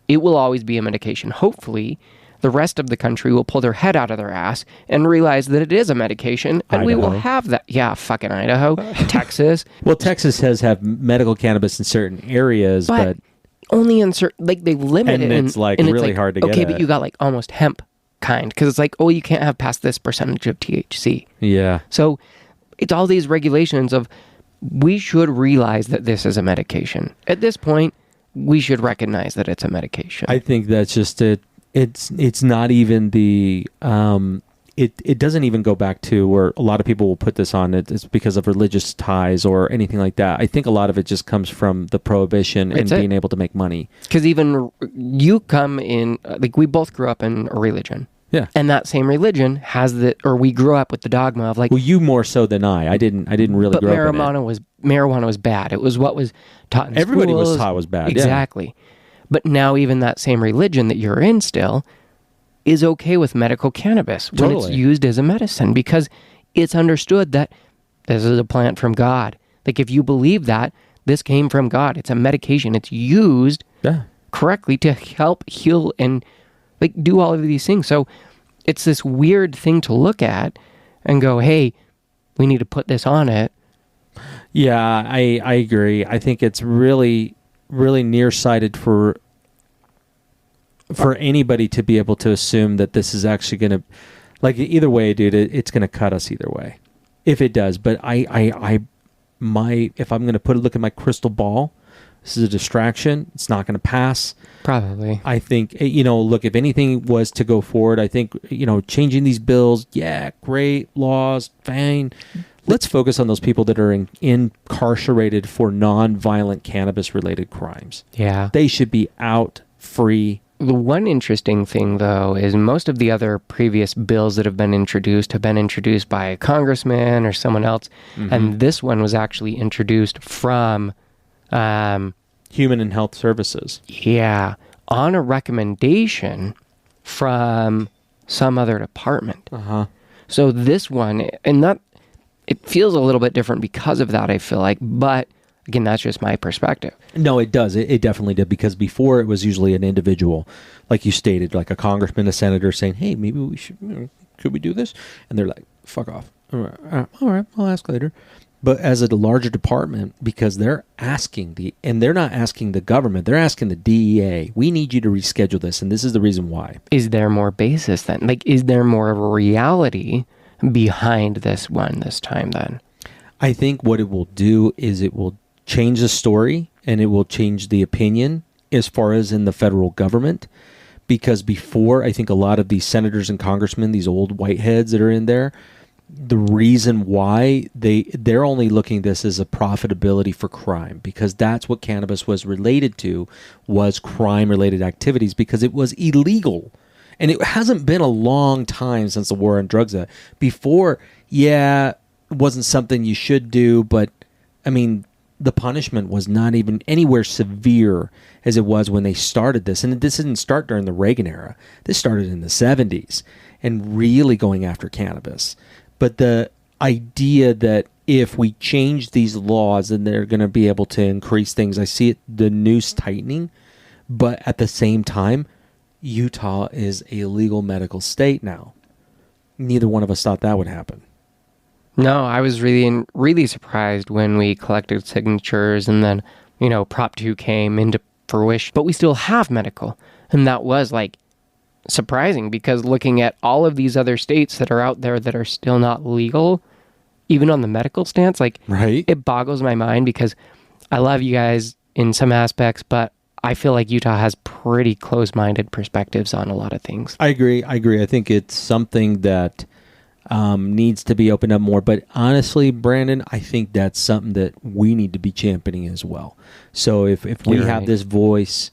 It will always be a medication. Hopefully, the rest of the country will pull their head out of their ass and realize that it is a medication, and we will have that. Yeah, fucking Idaho, Texas. Well, Texas have medical cannabis in certain areas, but only in certain, they limit it. And it's really hard to get okay, but you got almost hemp kind, because it's you can't have past this percentage of THC. Yeah. So it's all these regulations of, we should realize that this is a medication. At this point, we should recognize that it's a medication. I think that's just it. It's not even the it doesn't even go back to where a lot of people will put this on it's because of religious ties or anything like that. I think a lot of it just comes from the prohibition and being able to make money. Because even you come in, like we both grew up in a religion. Yeah. And that same religion has we grew up with the dogma of like... Well, you more so than I didn't really grow up in it. Marijuana was bad. It was what was taught in Everybody schools. was taught was bad. Exactly. Yeah. But now even that same religion that you're in still is okay with medical cannabis when it's used as a medicine because it's understood that this is a plant from God. Like if you believe that, this came from God. It's a medication. It's used correctly to help heal and like do all of these things. So it's this weird thing to look at and go, hey, we need to put this on it. Yeah, I agree. I think it's really, really nearsighted for anybody to be able to assume that this is actually going to, like, either way, dude, it's going to cut us either way, if it does. But if I'm going to look at my crystal ball, this is a distraction. It's not going to pass. Probably. I think, look, if anything was to go forward, I think, changing these bills, yeah, great, laws, fine. Let's focus on those people that are incarcerated for non-violent cannabis-related crimes. Yeah. They should be out free. The one interesting thing, though, is most of the other previous bills that have been introduced by a congressman or someone else, and this one was actually introduced from... Human and Health Services. Yeah, on a recommendation from some other department. So this one, and that it feels a little bit different because of that, I feel like, but... Again, that's just my perspective. No, it does. It definitely did, because before it was usually an individual, like you stated, like a congressman, a senator saying, hey, maybe we should, could we do this? And they're like, fuck off. All right, I'll ask later. But as a larger department, because they're asking and they're not asking the government, they're asking the DEA, we need you to reschedule this, and this is the reason why. Is there more basis then? Like, is there more of a reality behind this time then? I think what it will do is it will change the story, and it will change the opinion as far as in the federal government, because before, I think a lot of these senators and congressmen, these old whiteheads that are in there, the reason why they're only looking at this as a profitability for crime, because that's what cannabis was related to, was crime-related activities, because it was illegal. And it hasn't been a long time since the war on drugs. Before, yeah, it wasn't something you should do, but I mean, the punishment was not even anywhere severe as it was when they started this. And this didn't start during the Reagan era. This started in the 70s and really going after cannabis. But the idea that if we change these laws, then they're going to be able to increase things. I see it, the noose tightening, but at the same time, Utah is a legal medical state now. Neither one of us thought that would happen. No, I was really surprised when we collected signatures and then, Prop 2 came into fruition. But we still have medical. And that was like surprising, because looking at all of these other states that are out there that are still not legal, even on the medical stance, like, right? It boggles my mind, because I love you guys in some aspects, but I feel like Utah has pretty close-minded perspectives on a lot of things. I agree. I think it's something that needs to be opened up more. But honestly, Brandon, I think that's something that we need to be championing as well. So if we have this voice,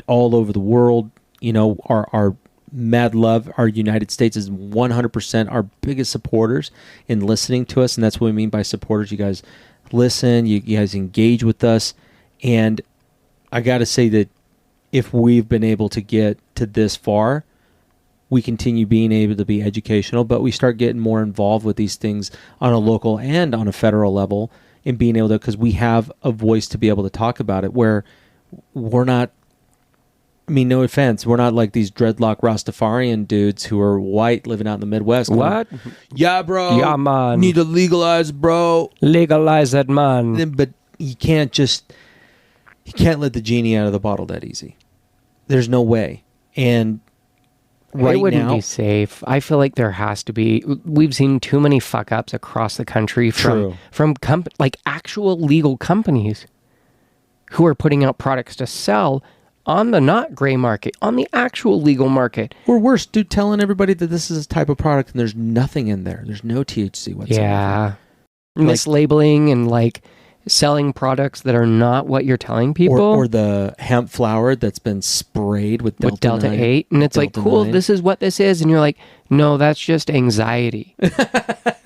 all over the world, our mad love, our United States is 100% our biggest supporters in listening to us. And that's what we mean by supporters. You guys listen, you guys engage with us. And I got to say that if we've been able to get to this far, we continue being able to be educational, but we start getting more involved with these things on a local and on a federal level, and being able to, because we have a voice to be able to talk about it, where we're not, I mean, no offense, we're not like these dreadlock Rastafarian dudes who are white living out in the Midwest. What? Yeah, bro. Yeah, man. Need to legalize, bro. Legalize it, man. But you can't let the genie out of the bottle that easy. There's no way. And it wouldn't be safe. I feel like there has to be. We've seen too many fuck ups across the country from actual legal companies who are putting out products to sell on the not gray market, on the actual legal market. Or worse, dude, telling everybody that this is a type of product and there's nothing in there. There's no THC whatsoever. Yeah. Mislabeling and like selling products that are not what you're telling people. Or the hemp flower that's been sprayed with Delta 8. And it's like, cool, this is what this is. And you're like, no, that's just anxiety.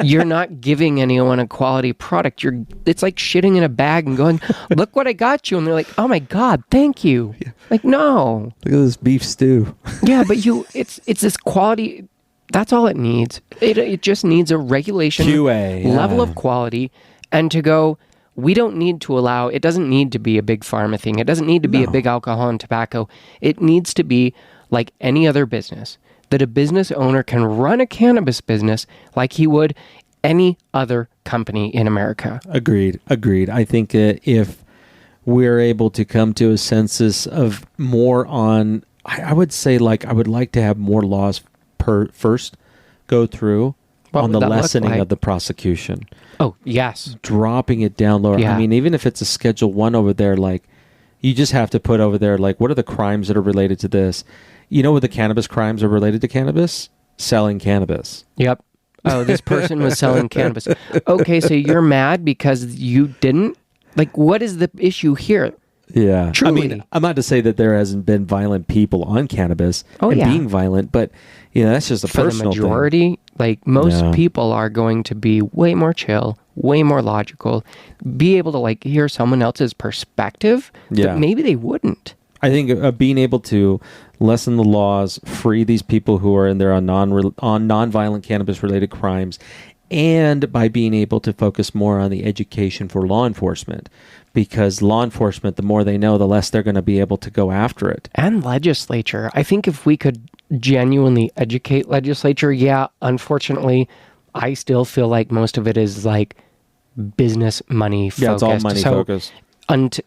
You're not giving anyone a quality product. It's like shitting in a bag and going, look what I got you. And they're like, oh my God, thank you. Yeah. Like, no. Look at this beef stew. Yeah, but it's this quality. That's all it needs. It just needs a regulation QA, level of quality, and to go, we don't need to allow, it doesn't need to be a big pharma thing. It doesn't need to be a big alcohol and tobacco. It needs to be like any other business, that a business owner can run a cannabis business like he would any other company in America. Agreed. I think if we're able to come to a census of more on, I would say, like, I would like to have more laws first go through on the lessening of the prosecution. Oh, yes. Dropping it down lower. Yeah. I mean, even if it's a Schedule 1 over there, like, you just have to put over there, like, what are the crimes that are related to this? You know what the cannabis crimes are related to cannabis? Selling cannabis. Yep. Oh, this person was selling cannabis. Okay, so you're mad because you didn't? Like, what is the issue here? Yeah. Truly. I mean, I'm not to say that there hasn't been violent people on cannabis being violent, but, you know, that's just a personal thing. For the majority, like, most people are going to be way more chill, way more logical, be able to, like, hear someone else's perspective that maybe they wouldn't. I think being able to lessen the laws, free these people who are in there on non-violent cannabis-related crimes, and by being able to focus more on the education for law enforcement. Because law enforcement, the more they know, the less they're going to be able to go after it. And legislature. I think if we could genuinely educate legislature, unfortunately, I still feel like most of it is like business money focused. Yeah, it's all money focused.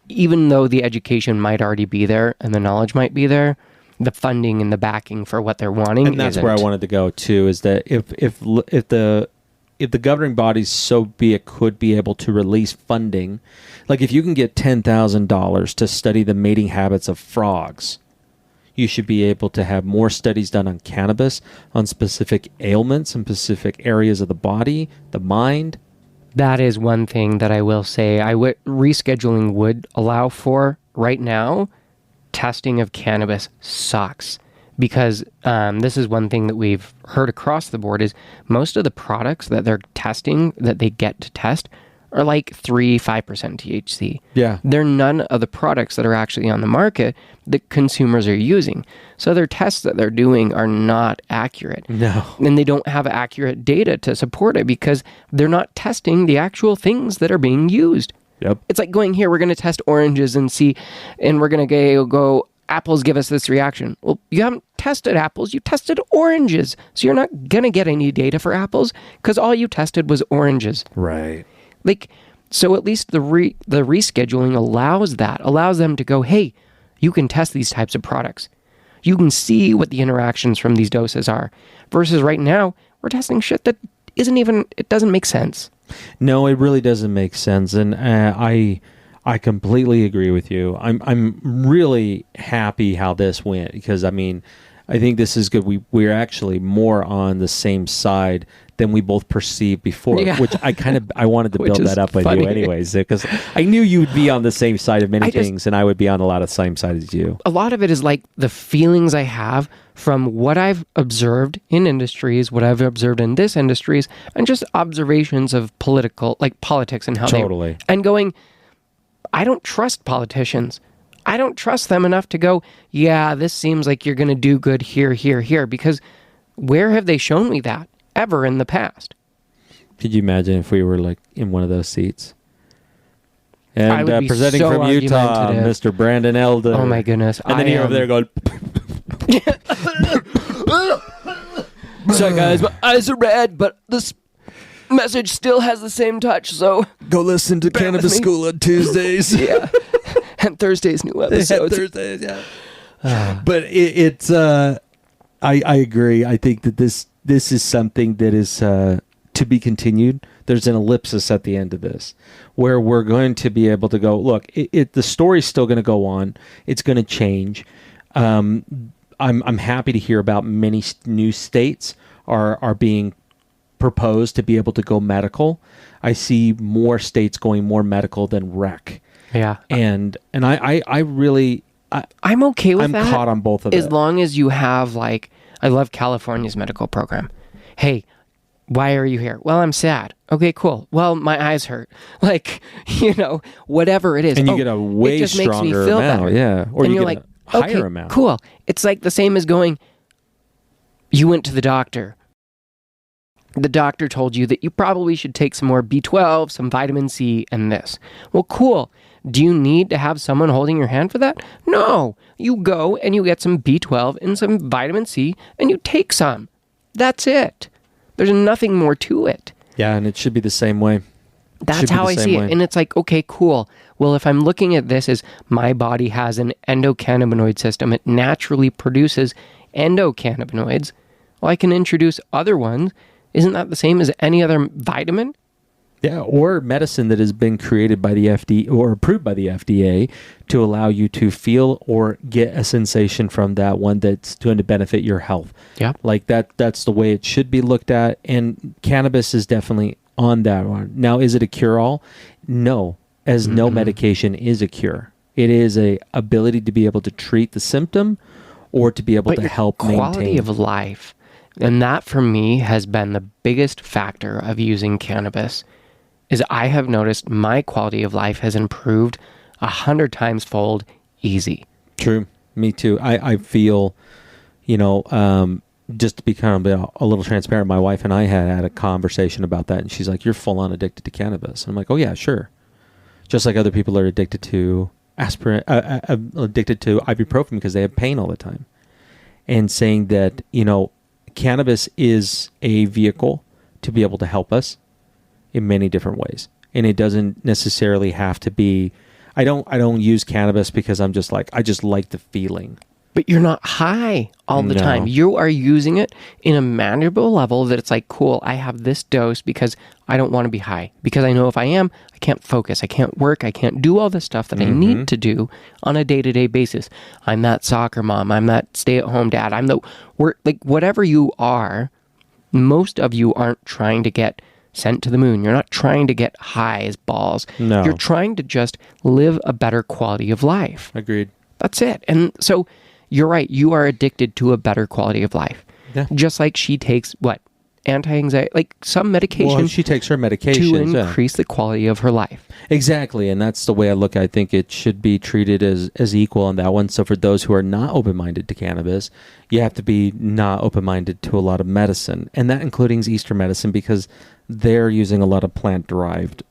Even though the education might already be there and the knowledge might be there, the funding and the backing for what they're wanting and that's where I wanted to go too, is that if the governing bodies, so be it, could be able to release funding, like if you can get $10,000 to study the mating habits of frogs, you should be able to have more studies done on cannabis, on specific ailments and specific areas of the body, the mind. That is one thing that I will say rescheduling would allow for. Right now, testing of cannabis sucks. Because this is one thing that we've heard across the board is most of the products that they're testing, that they get to test, are like 3-5% THC. Yeah. They're none of the products that are actually on the market that consumers are using. So their tests that they're doing are not accurate. No. And they don't have accurate data to support it because they're not testing the actual things that are being used. Yep. It's like going here, we're going to test oranges and see, and we're going to go apples give us this reaction. Well, you haven't tested apples, you tested oranges. So you're not going to get any data for apples because all you tested was oranges. Right. Like, so at least the rescheduling allows them to go, hey, you can test these types of products. You can see what the interactions from these doses are. Versus right now, we're testing shit that it doesn't make sense. No, it really doesn't make sense. And I completely agree with you. I'm really happy how this went because, I mean, I think this is good. We're actually more on the same side than we both perceived before, which I wanted to build that up with you anyways, because I knew you would be on the same side of many things, and I would be on a lot of the same side as you. A lot of it is like the feelings I have from what I've observed in industries, what I've observed in this industries, and just observations of politics and how and going, I don't trust politicians. I don't trust them enough to go, yeah, this seems like you're going to do good here, because where have they shown me that ever in the past? Could you imagine if we were like in one of those seats? And presenting so from Utah, Mr. Brandon Eldon. Oh my goodness. And then you're over there going... Sorry guys, my eyes are red, but this message still has the same touch, so... Go listen to Cannabis School on Tuesdays. Yeah. And Thursday's new episodes. Thursdays, yeah. But it's... I agree. I think that this is something that is to be continued. there's an ellipsis at the end of this where we're going to be able to go, look, the story's still going to go on. It's going to change. I'm happy to hear about many new states are being proposed to be able to go medical. I see more states going more medical than rec. Yeah. And I really... I'm okay with that. I'm caught on both of them. As long as you have, like, I love California's medical program. Hey, why are you here? Well, I'm sad. Okay, cool. Well, my eyes hurt. Like, whatever it is. And you get a way stronger amount. Better. Yeah. Or and you get like, a higher amount. Cool. It's like the same as going, you went to the doctor. The doctor told you that you probably should take some more B12, some vitamin C, and this. Well, cool. Do you need to have someone holding your hand for that? No. You go and you get some B12 and some vitamin C, and you take some. That's it. There's nothing more to it. Yeah, and it should be the same way. That's how I see it. And it's like, okay, cool. Well, if I'm looking at this as my body has an endocannabinoid system, it naturally produces endocannabinoids. Well, I can introduce other ones. Isn't that the same as any other vitamin? Yeah, or medicine that has been created by the FDA or approved by the FDA to allow you to feel or get a sensation from that one that's going to benefit your health. Yeah. Like that's the way it should be looked at. And cannabis is definitely on that one. Now, is it a cure-all? No, as no medication is a cure. It is a ability to be able to treat the symptom or to be able to help maintain. Quality of life. And that, for me, has been the biggest factor of using cannabis, is I have noticed my quality of life has improved 100 times fold easy. True. Me too. I feel, just to be kind of a little transparent, my wife and I had a conversation about that, and she's like, you're full on addicted to cannabis. And I'm like, oh yeah, sure. Just like other people are addicted to aspirin, addicted to ibuprofen because they have pain all the time. And saying that, cannabis is a vehicle to be able to help us in many different ways. And it doesn't necessarily have to be, I don't use cannabis because I'm just like, I just like the feeling. But you're not high all the time. You are using it in a manageable level that it's like, cool, I have this dose because I don't want to be high. Because I know if I am, I can't focus, I can't work, I can't do all the stuff that I need to do on a day-to-day basis. I'm that soccer mom, I'm that stay-at-home dad, I'm the work, like whatever you are, most of you aren't trying to get sent to the moon. You're not trying to get high as balls. No. You're trying to just live a better quality of life. Agreed. That's it. And so you're right. You are addicted to a better quality of life. Yeah. Just like she takes, anti-anxiety, like some medication. Well, she takes her medication to increase the quality of her life. Exactly. And that's the way I look. I think it should be treated as equal on that one. So for those who are not open-minded to cannabis, you have to be not open-minded to a lot of medicine. And that includes Eastern medicine because they're using a lot of plant-derived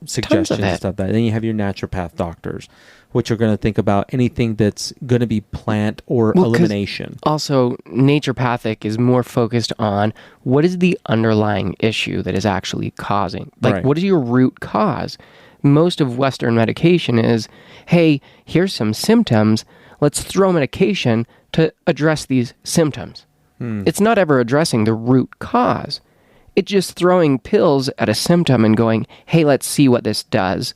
suggestions and stuff. Then you have your naturopath doctors, which are going to think about anything that's going to be plant or elimination. Also, naturopathic is more focused on what is the underlying issue that is actually causing. What is your root cause? Most of Western medication is, hey, here's some symptoms. Let's throw medication to address these symptoms. It's not ever addressing the root cause. It's just throwing pills at a symptom and going, hey, let's see what this does.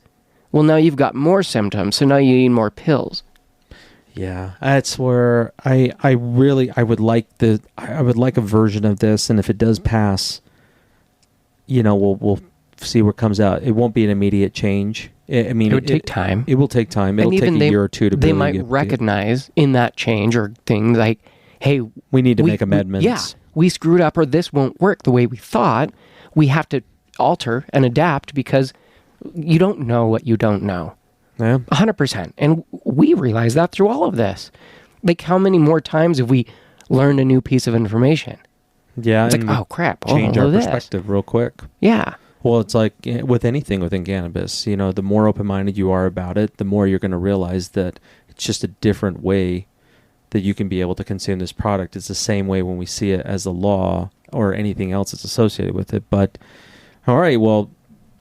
Well, now you've got more symptoms, so now you need more pills. Yeah, that's where I would like a version of this, and if it does pass, we'll see what comes out. It won't be an immediate change. I mean, it would take time. It will take time. It'll take a year or two to. They might recognize in that change or thing like, hey, we need to make amendments. Yeah, we screwed up, or this won't work the way we thought. We have to alter and adapt because you don't know what you don't know. Yeah. 100%. And we realize that through all of this. Like, how many more times have we learned a new piece of information? Yeah. It's like, oh, crap. Change our perspective real quick. Yeah. Well, it's like with anything within cannabis, the more open-minded you are about it, the more you're going to realize that it's just a different way that you can be able to consume this product. It's the same way when we see it as a law or anything else that's associated with it. But, all right, well,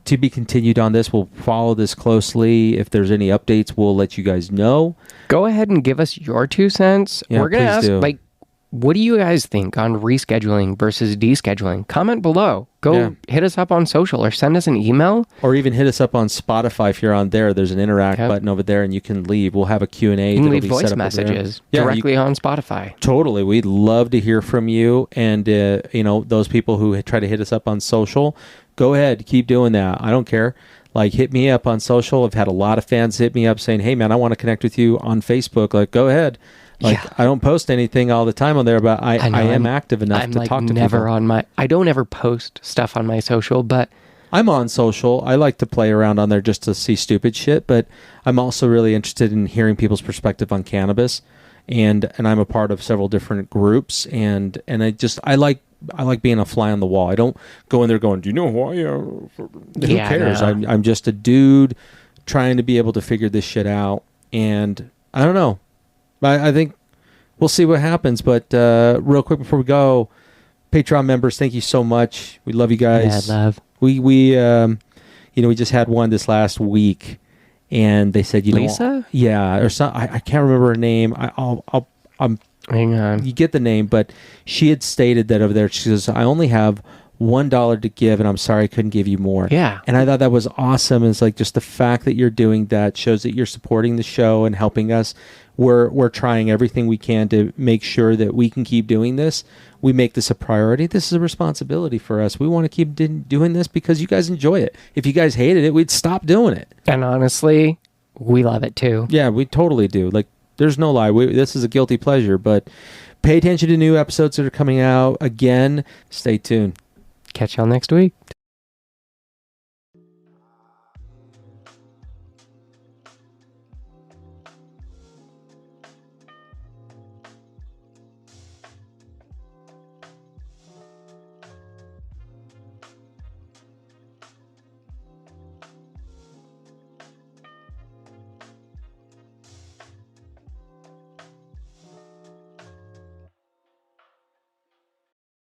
to be continued on this. We'll follow this closely. If there's any updates, we'll let you guys know. Go ahead and give us your 2 cents. Yeah, we're going to ask, what do you guys think on rescheduling versus descheduling? Comment below. Go hit us up on social or send us an email. Or even hit us up on Spotify if you're on there. There's an interact button over there, and you can leave. We'll have a Q&A. You can leave voice messages directly on Spotify. Totally. We'd love to hear from you. And, those people who try to hit us up on social, go ahead. Keep doing that. I don't care. Like, hit me up on social. I've had a lot of fans hit me up saying, hey, man, I want to connect with you on Facebook. Like, go ahead. I don't post anything all the time on there, but I am active enough to talk to people. I don't ever post stuff on my social, but I'm on social. I like to play around on there just to see stupid shit, but I'm also really interested in hearing people's perspective on cannabis, and I'm a part of several different groups, and I like being a fly on the wall. I don't go in there going, do you know who I am? Who cares? No. I'm just a dude trying to be able to figure this shit out, and I don't know. I think we'll see what happens, but real quick before we go, Patreon members, thank you so much. We love you guys. Yeah, love. We just had one this last week, and they said, Lisa? Or some, I can't remember her name. I'm hang on. You get the name, but she had stated that over there. She says, I only have $1 to give, and I'm sorry I couldn't give you more. Yeah. And I thought that was awesome. It's like just the fact that you're doing that shows that you're supporting the show and helping us. We're trying everything we can to make sure that we can keep doing this. We make this a priority. This is a responsibility for us. We want to keep doing this because you guys enjoy it. If you guys hated it, we'd stop doing it. And honestly, we love it too. Yeah, we totally do. Like, there's no lie. This is a guilty pleasure, but pay attention to new episodes that are coming out. Again, stay tuned. Catch y'all next week.